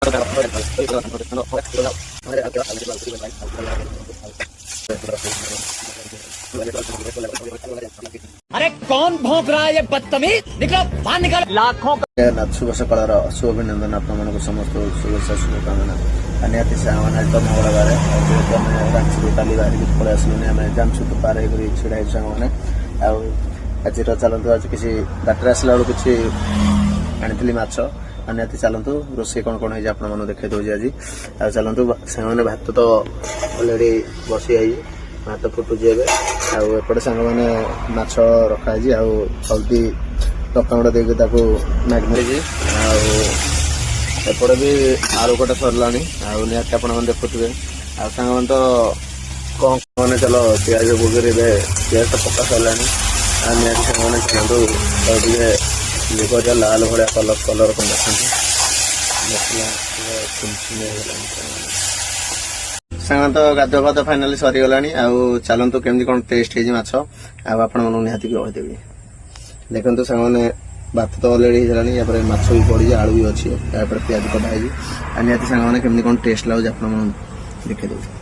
अरे कौन भौंक रहा है ये बदतमीज, निकलो बाहर निकलो। लाखों शुभ सकाळ शुभ अभिनंदन आपण समस्त शुभेच्छा शुभकामना निहती से आम आज तो मंगलवार जेहेतु आम रांची काली बाहर पलि आसलुनि आम जामछु तो पार होकर ढड़ा सांग मैंने आज चलतु आज किसी बाटर आसला बेलू किसी आनी माछ निहती चलतु रोषे कौन कौन आप देखे दूसरी आज चलतु सांग मैंने भात तो अलरेडी बसी आई भात फुटुची एपटे सांग मैंने माछ रखाई हल्दी लकागुंड देके मैग्नेट एपटे भी आलू कटा सरला निहती आप देखुए सांग मैंने तो कौन मैंने चलो प्याज बुगरी प्याज तो पका सरला निहती सांग मैंने चलतु लाल भाया कलर कलर कौन देखते सांग तो गाधुआ भात फाइनाली सरीगला चलतु केमती कौन टेस्ट है माछ आपण निहती कहदेवी देखते सांग मैंने भात तो अलरेडी होगा माछ भी पड़ी आलू भी अच्छी प्याज कटा निहती सांग मैंने केमती कौन टेस्ट लगे आप देखे दूसरी